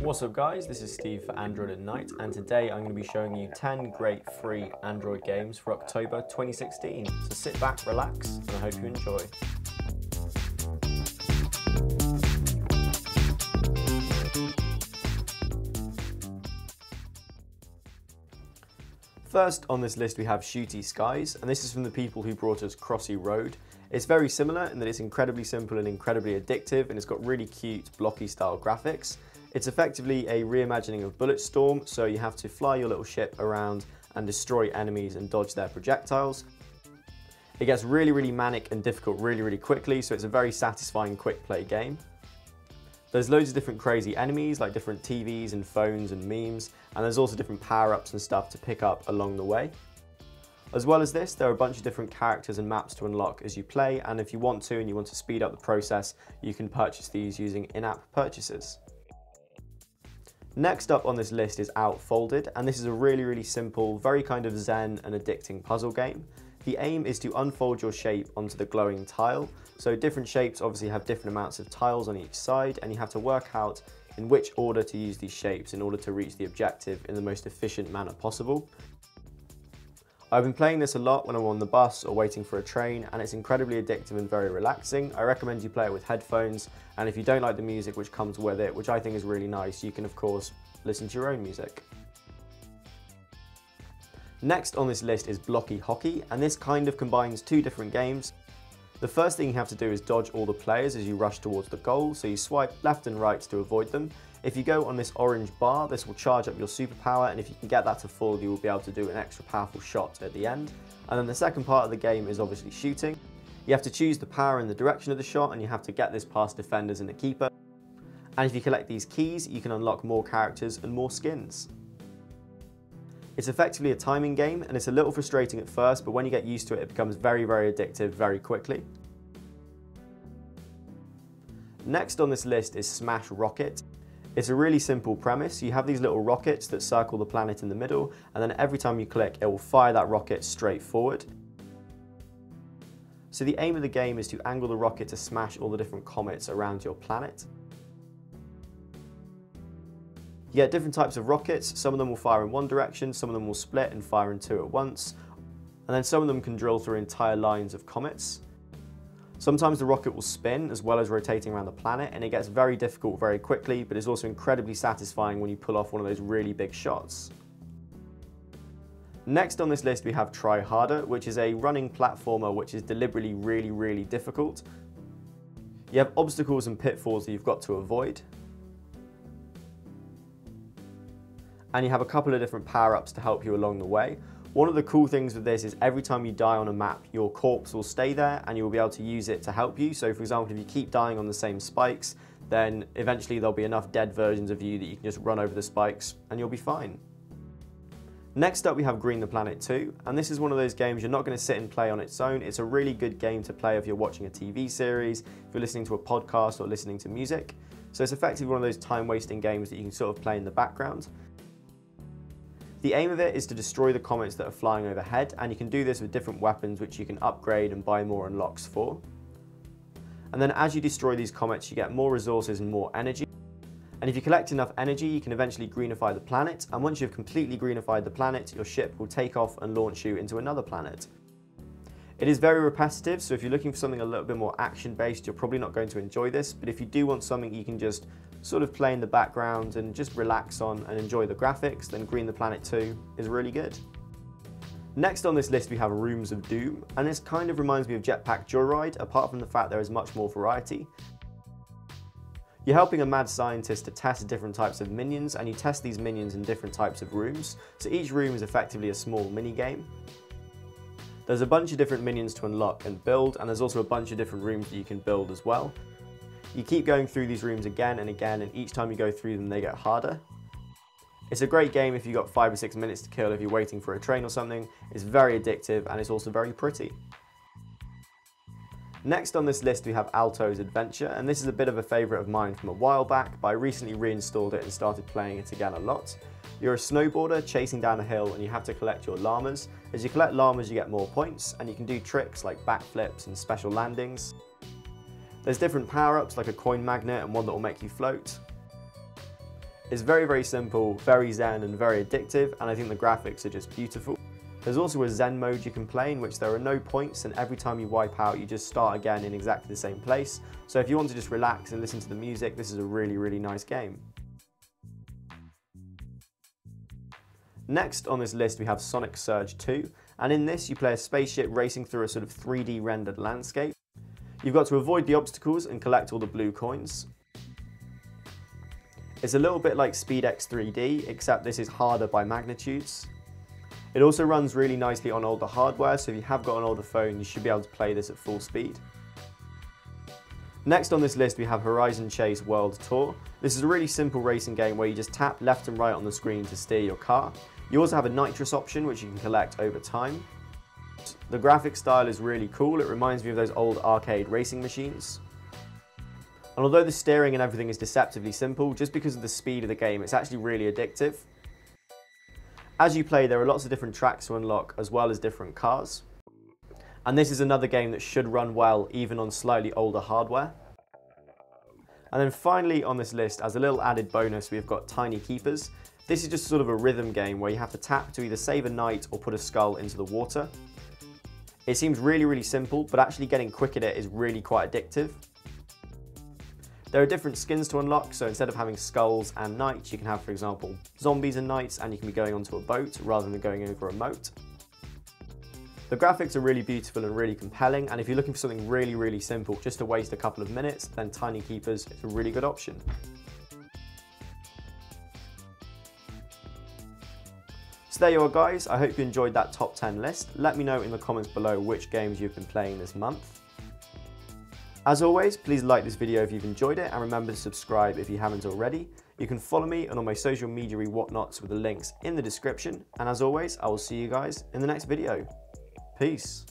What's up guys, this is Steve for Android at Night, and today I'm going to be showing you 10 great free Android games for October 2016. So sit back, relax, and I hope you enjoy. First on this list we have Shooty Skies, and this is from the people who brought us Crossy Road. It's very similar in that it's incredibly simple and incredibly addictive, and it's got really cute blocky style graphics. It's effectively a reimagining of Bulletstorm, so you have to fly your little ship around and destroy enemies and dodge their projectiles. It gets really manic and difficult really quickly, so it's a very satisfying quick play game. There's loads of different crazy enemies, like different TVs and phones and memes, and there's also different power-ups and stuff to pick up along the way. As well as this, there are a bunch of different characters and maps to unlock as you play, and if you want to and you want to speed up the process, you can purchase these using in-app purchases. Next up on this list is Outfolded, and this is a really simple, very kind of zen and addicting puzzle game. The aim is to unfold your shape onto the glowing tile, so different shapes obviously have different amounts of tiles on each side, and you have to work out in which order to use these shapes in order to reach the objective in the most efficient manner possible. I've been playing this a lot when I'm on the bus or waiting for a train, and it's incredibly addictive and very relaxing. I recommend you play it with headphones, and if you don't like the music which comes with it, which I think is really nice, you can of course listen to your own music. Next on this list is Blocky Hockey, and this kind of combines two different games. The first thing you have to do is dodge all the players as you rush towards the goal, so you swipe left and right to avoid them. If you go on this orange bar, this will charge up your superpower, and if you can get that to full, you will be able to do an extra powerful shot at the end. And then the second part of the game is obviously shooting. You have to choose the power and the direction of the shot, and you have to get this past defenders and the keeper. And if you collect these keys, you can unlock more characters and more skins. It's effectively a timing game, and it's a little frustrating at first, but when you get used to it, it becomes very addictive very quickly. Next on this list is Smash Rocket. It's a really simple premise. You have these little rockets that circle the planet in the middle, and then every time you click, it will fire that rocket straight forward. So the aim of the game is to angle the rocket to smash all the different comets around your planet. You get different types of rockets. Some of them will fire in one direction, some of them will split and fire in two at once, and then some of them can drill through entire lines of comets. Sometimes the rocket will spin as well as rotating around the planet, and it gets very difficult very quickly, but it's also incredibly satisfying when you pull off one of those really big shots. Next on this list we have Try Harder, which is a running platformer which is deliberately really difficult. You have obstacles and pitfalls that you've got to avoid. And you have a couple of different power-ups to help you along the way. One of the cool things with this is every time you die on a map, your corpse will stay there and you'll be able to use it to help you. So for example, if you keep dying on the same spikes, then eventually there'll be enough dead versions of you that you can just run over the spikes and you'll be fine. Next up we have Green the Planet 2, and this is one of those games you're not going to sit and play on its own. It's a really good game to play if you're watching a TV series, if you're listening to a podcast or listening to music. So it's effectively one of those time-wasting games that you can sort of play in the background. The aim of it is to destroy the comets that are flying overhead, and you can do this with different weapons which you can upgrade and buy more unlocks for. And then as you destroy these comets, you get more resources and more energy. And if you collect enough energy, you can eventually greenify the planet, and once you've completely greenified the planet, your ship will take off and launch you into another planet. It is very repetitive, so if you're looking for something a little bit more action-based, you're probably not going to enjoy this, but if you do want something you can just sort of play in the background and just relax on and enjoy the graphics, then Green the Planet 2 is really good. Next on this list we have Rooms of Doom, and this kind of reminds me of Jetpack Joyride, apart from the fact there is much more variety. You're helping a mad scientist to test different types of minions, and you test these minions in different types of rooms, so each room is effectively a small mini-game. There's a bunch of different minions to unlock and build, and there's also a bunch of different rooms that you can build as well. You keep going through these rooms again and again, and each time you go through them they get harder. It's a great game if you've got 5 or 6 minutes to kill if you're waiting for a train or something. It's very addictive and it's also very pretty. Next on this list we have Alto's Adventure, and this is a bit of a favourite of mine from a while back, but I recently reinstalled it and started playing it again a lot. You're a snowboarder chasing down a hill and you have to collect your llamas. As you collect llamas you get more points, and you can do tricks like backflips and special landings. There's different power-ups like a coin magnet and one that will make you float. It's very, very simple, very zen and very addictive, and I think the graphics are just beautiful. There's also a zen mode you can play in which there are no points, and every time you wipe out you just start again in exactly the same place. So if you want to just relax and listen to the music, this is a really, really nice game. Next on this list we have Sonic Surge 2, and in this you play a spaceship racing through a sort of 3D rendered landscape. You've got to avoid the obstacles and collect all the blue coins. It's a little bit like Speed X 3D, except this is harder by magnitudes. It also runs really nicely on older hardware, so if you have got an older phone, you should be able to play this at full speed. Next on this list we have Horizon Chase World Tour. This is a really simple racing game where you just tap left and right on the screen to steer your car. You also have a nitrous option which you can collect over time. The graphic style is really cool, it reminds me of those old arcade racing machines. And although the steering and everything is deceptively simple, just because of the speed of the game, it's actually really addictive. As you play, there are lots of different tracks to unlock, as well as different cars. And this is another game that should run well, even on slightly older hardware. And then finally on this list, as a little added bonus, we've got Tiny Keepers. This is just sort of a rhythm game where you have to tap to either save a knight or put a skull into the water. It seems really, really simple, but actually getting quick at it is really quite addictive. There are different skins to unlock, so instead of having skulls and knights, you can have, for example, zombies and knights, and you can be going onto a boat rather than going over a moat. The graphics are really beautiful and really compelling, and if you're looking for something really, really simple just to waste a couple of minutes, then Tiny Keepers is a really good option. So there you are guys, I hope you enjoyed that top 10 list. Let me know in the comments below which games you've been playing this month. As always, please like this video if you've enjoyed it, and remember to subscribe if you haven't already. You can follow me on all my social media whatnots with the links in the description, and as always, I will see you guys in the next video. Peace.